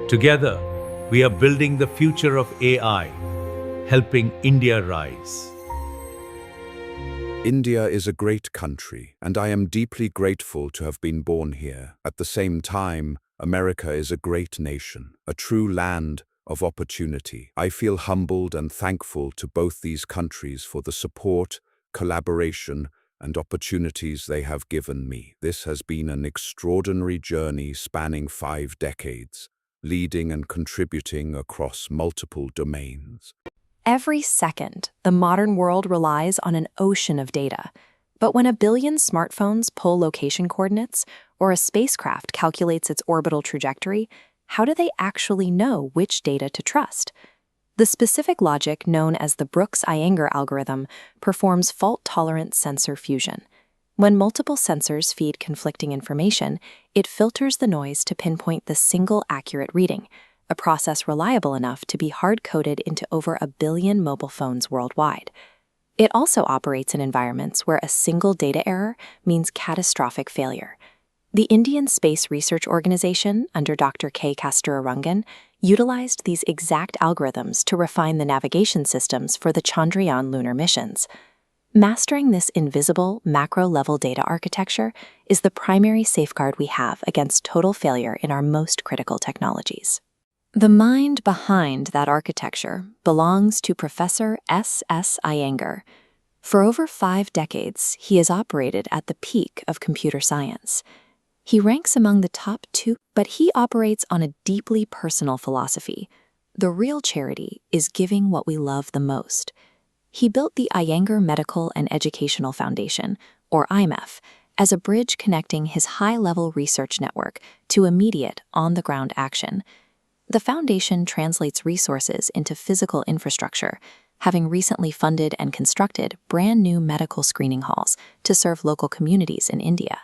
Together, we are building the future of AI, helping India rise. India is a great country, and I am deeply grateful to have been born here. At the same time, America is a great nation, a true land of opportunity. I feel humbled and thankful to both these countries for the support, collaboration, and opportunities they have given me. This has been an extraordinary journey spanning 5 decades, leading and contributing across multiple domains. Every second, the modern world relies on an ocean of data. But when a billion smartphones pull location coordinates, or a spacecraft calculates its orbital trajectory, how do they actually know which data to trust? The specific logic known as the Brooks-Iyengar algorithm performs fault-tolerant sensor fusion. When multiple sensors feed conflicting information, it filters the noise to pinpoint the single accurate reading, a process reliable enough to be hard-coded into over 1 billion mobile phones worldwide. It also operates in environments where a single data error means catastrophic failure. The Indian Space Research Organization, under Dr. K. Kasturarangan, utilized these exact algorithms to refine the navigation systems for the Chandrayaan lunar missions. Mastering this invisible, macro-level data architecture is the primary safeguard we have against total failure in our most critical technologies. The mind behind that architecture belongs to Professor S.S. Iyengar. For over 5 decades, he has operated at the peak of computer science. He ranks among the top 2, but he operates on a deeply personal philosophy. The real charity is giving what we love the most. He built the Iyengar Medical and Educational Foundation, or IMEF, as a bridge connecting his high-level research network to immediate, on-the-ground action. The foundation translates resources into physical infrastructure, having recently funded and constructed brand-new medical screening halls to serve local communities in India.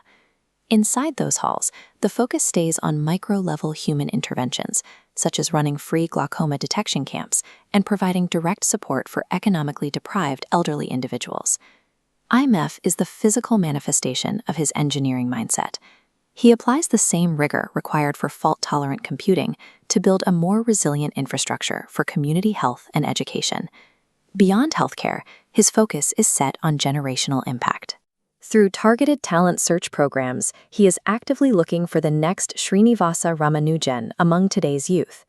Inside those halls, the focus stays on micro-level human interventions, such as running free glaucoma detection camps and providing direct support for economically deprived elderly individuals. IMEF is the physical manifestation of his engineering mindset. He applies the same rigor required for fault-tolerant computing to build a more resilient infrastructure for community health and education. Beyond healthcare, his focus is set on generational impact. Through targeted talent search programs, he is actively looking for the next Srinivasa Ramanujan among today's youth.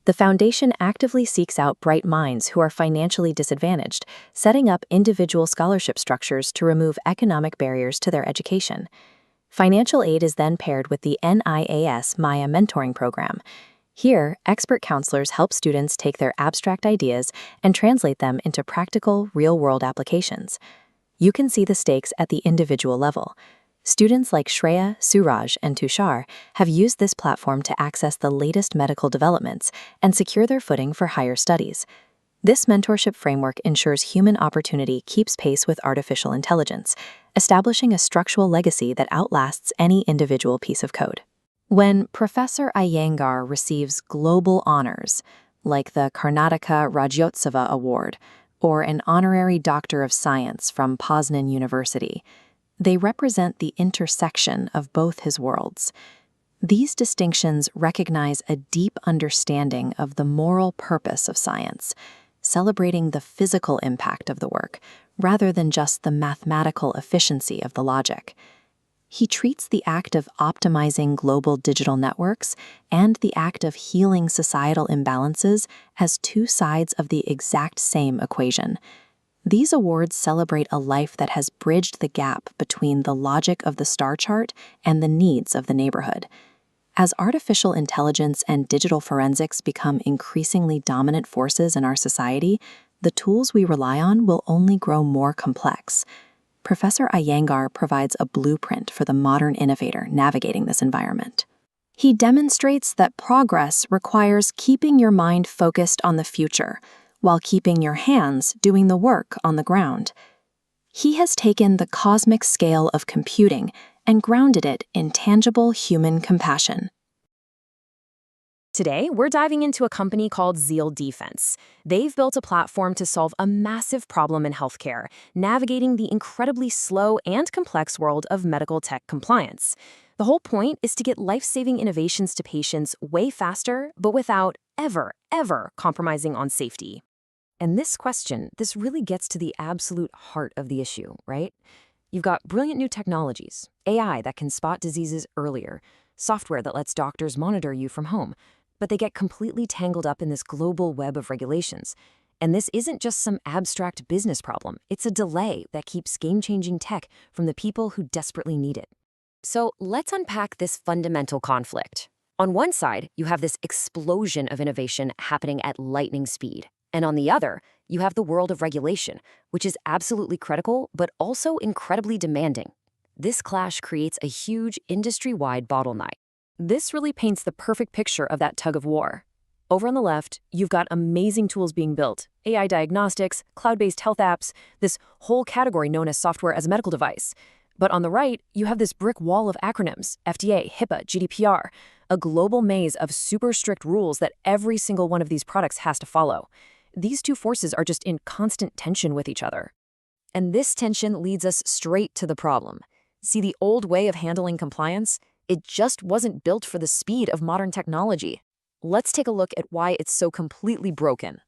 The foundation actively seeks out bright minds who are financially disadvantaged, setting up individual scholarship structures to remove economic barriers to their education. Financial aid is then paired with the NIAS Maya mentoring program. Here, expert counselors help students take their abstract ideas and translate them into practical, real-world applications. You can see the stakes at the individual level. Students like Shreya, Suraj, and Tushar have used this platform to access the latest medical developments and secure their footing for higher studies. This mentorship framework ensures human opportunity keeps pace with artificial intelligence, establishing a structural legacy that outlasts any individual piece of code. When Professor Iyengar receives global honors, like the Karnataka Rajyotsava Award, or an honorary Doctor of Science from Poznan University, they represent the intersection of both his worlds. These distinctions recognize a deep understanding of the moral purpose of science, celebrating the physical impact of the work, rather than just the mathematical efficiency of the logic. He treats the act of optimizing global digital networks and the act of healing societal imbalances as 2 sides of the exact same equation. These awards celebrate a life that has bridged the gap between the logic of the star chart and the needs of the neighborhood. As artificial intelligence and digital forensics become increasingly dominant forces in our society, the tools we rely on will only grow more complex. Professor Iyengar provides a blueprint for the modern innovator navigating this environment. He demonstrates that progress requires keeping your mind focused on the future, while keeping your hands doing the work on the ground. He has taken the cosmic scale of computing and grounded it in tangible human compassion. Today, we're diving into a company called Zeal Defense. They've built a platform to solve a massive problem in healthcare, navigating the incredibly slow and complex world of medical tech compliance. The whole point is to get life-saving innovations to patients way faster, but without ever compromising on safety. And this really gets to the absolute heart of the issue, right? You've got brilliant new technologies, AI that can spot diseases earlier, software that lets doctors monitor you from home, but they get completely tangled up in this global web of regulations. And this isn't just some abstract business problem, it's a delay that keeps game-changing tech from the people who desperately need it. So let's unpack this fundamental conflict. On one side, you have this explosion of innovation happening at lightning speed. And on the other, you have the world of regulation, which is absolutely critical, but also incredibly demanding. This clash creates a huge industry-wide bottleneck. This really paints the perfect picture of that tug of war. Over on the left, you've got amazing tools being built, AI diagnostics, cloud-based health apps, this whole category known as software as a medical device. But on the right, you have this brick wall of acronyms, FDA, HIPAA, GDPR, a global maze of super strict rules that every single one of these products has to follow. These two forces are just in constant tension with each other. And this tension leads us straight to the problem. See, the old way of handling compliance? It just wasn't built for the speed of modern technology. Let's take a look at why it's so completely broken.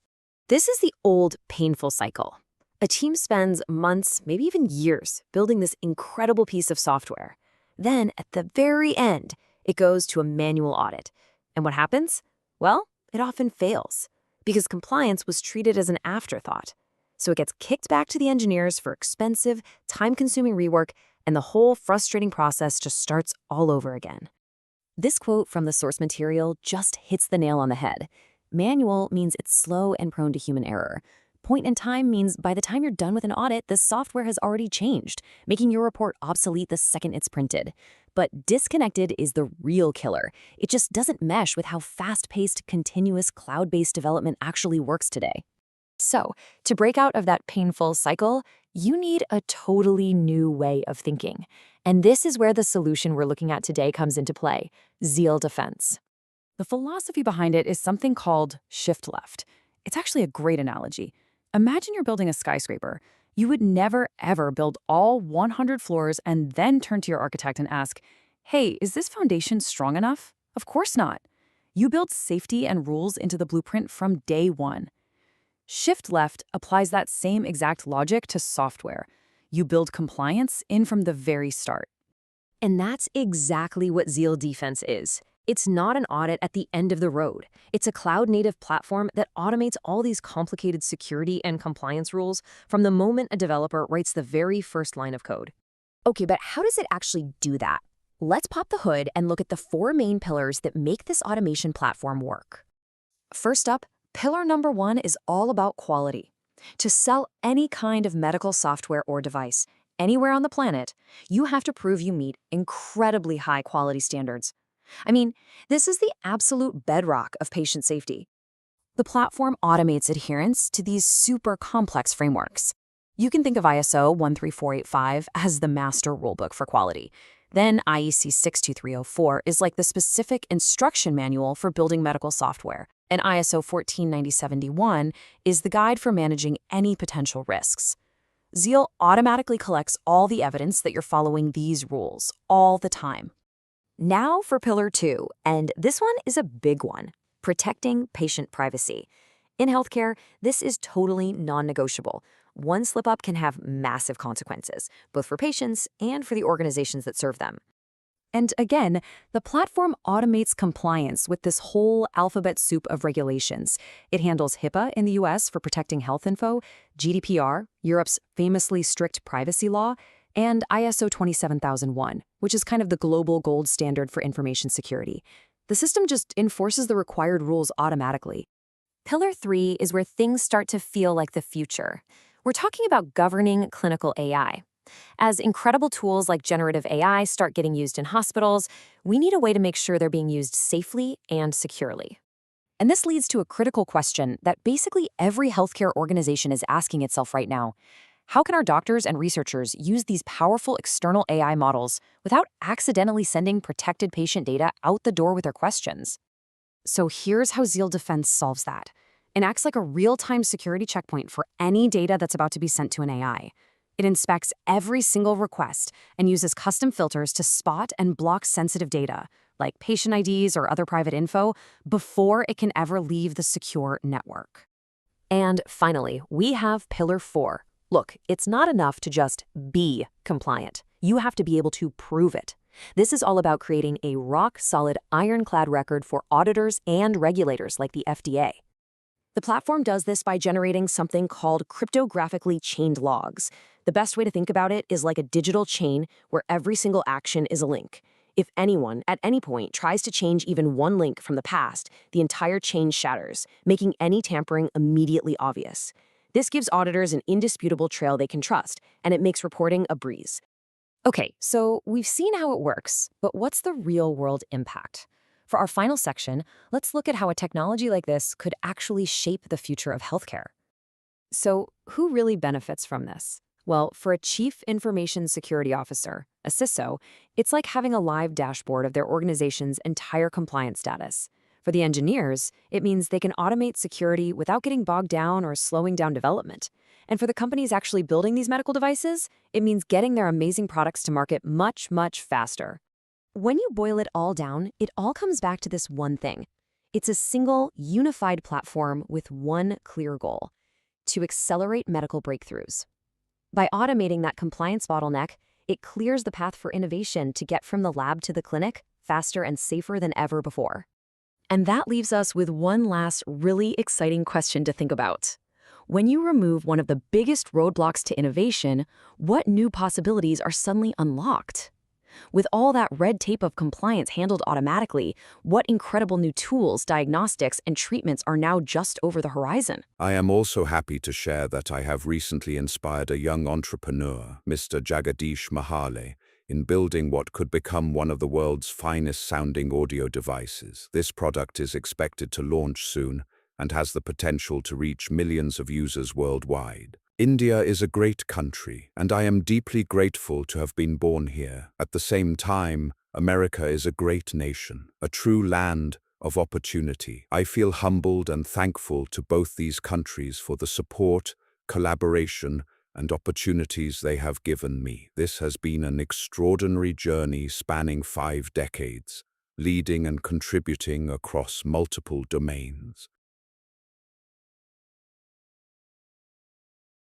This is the old, painful cycle. A team spends months, maybe even years, building this incredible piece of software. Then, at the very end, it goes to a manual audit. And what happens? Well, it often fails, because compliance was treated as an afterthought. So it gets kicked back to the engineers for expensive, time-consuming rework, and the whole frustrating process just starts all over again. This quote from the source material just hits the nail on the head. Manual means it's slow and prone to human error. Point in time means by the time you're done with an audit, the software has already changed, making your report obsolete the second it's printed. But disconnected is the real killer. It just doesn't mesh with how fast-paced, continuous cloud-based development actually works today. So, to break out of that painful cycle, you need a totally new way of thinking. And this is where the solution we're looking at today comes into play: Zeal Defense. The philosophy behind it is something called shift left. It's actually a great analogy. Imagine you're building a skyscraper. You would never, ever build all 100 floors and then turn to your architect and ask, "Hey, is this foundation strong enough?" Of course not. You build safety and rules into the blueprint from day one. Shift left applies that same exact logic to software. You build compliance in from the very start. And that's exactly what Zeal Defense is. It's not an audit at the end of the road. It's a cloud-native platform that automates all these complicated security and compliance rules from the moment a developer writes the very first line of code. Okay, but how does it actually do that? Let's pop the hood and look at the 4 main pillars that make this automation platform work. First up, pillar number 1 is all about quality. To sell any kind of medical software or device, anywhere on the planet, you have to prove you meet incredibly high quality standards. I mean, this is the absolute bedrock of patient safety. The platform automates adherence to these super complex frameworks. You can think of ISO 13485 as the master rulebook for quality. Then IEC 62304 is like the specific instruction manual for building medical software. And ISO 1497071 is the guide for managing any potential risks. Zeal automatically collects all the evidence that you're following these rules all the time. Now for pillar 2, and this one is a big one: protecting patient privacy. In healthcare, this is totally non-negotiable. One slip-up can have massive consequences, both for patients and for the organizations that serve them. And again, the platform automates compliance with this whole alphabet soup of regulations. It handles HIPAA in the US for protecting health info, GDPR, Europe's famously strict privacy law, and ISO 27001, which is kind of the global gold standard for information security. The system just enforces the required rules automatically. Pillar 3 is where things start to feel like the future. We're talking about governing clinical AI. As incredible tools like generative AI start getting used in hospitals, we need a way to make sure they're being used safely and securely. And this leads to a critical question that basically every healthcare organization is asking itself right now. How can our doctors and researchers use these powerful external AI models without accidentally sending protected patient data out the door with their questions? So here's how Zeal Defense solves that. It acts like a real-time security checkpoint for any data that's about to be sent to an AI. It inspects every single request and uses custom filters to spot and block sensitive data, like patient IDs or other private info, before it can ever leave the secure network. And finally, we have Pillar 4. Look, it's not enough to just be compliant. You have to be able to prove it. This is all about creating a rock-solid, ironclad record for auditors and regulators like the FDA. The platform does this by generating something called cryptographically chained logs. The best way to think about it is like a digital chain where every single action is a link. If anyone, at any point, tries to change even one link from the past, the entire chain shatters, making any tampering immediately obvious. This gives auditors an indisputable trail they can trust, and it makes reporting a breeze. Okay, so we've seen how it works, but what's the real-world impact? For our final section, let's look at how a technology like this could actually shape the future of healthcare. So, who really benefits from this? Well, for a Chief Information Security Officer, a CISO, it's like having a live dashboard of their organization's entire compliance status. For the engineers, it means they can automate security without getting bogged down or slowing down development. And for the companies actually building these medical devices, it means getting their amazing products to market much, much faster. When you boil it all down, it all comes back to this one thing. It's a single, unified platform with one clear goal: to accelerate medical breakthroughs. By automating that compliance bottleneck, it clears the path for innovation to get from the lab to the clinic faster and safer than ever before. And that leaves us with one last really exciting question to think about. When you remove one of the biggest roadblocks to innovation, what new possibilities are suddenly unlocked? With all that red tape of compliance handled automatically, what incredible new tools, diagnostics, and treatments are now just over the horizon? I am also happy to share that I have recently inspired a young entrepreneur, Mr. Jagadish Mahale, in building what could become one of the world's finest sounding audio devices. This product is expected to launch soon and has the potential to reach millions of users worldwide. India is a great country, and I am deeply grateful to have been born here. At the same time, America is a great nation, a true land of opportunity. I feel humbled and thankful to both these countries for the support, collaboration, and opportunities they have given me. This has been an extraordinary journey spanning 5 decades, leading and contributing across multiple domains.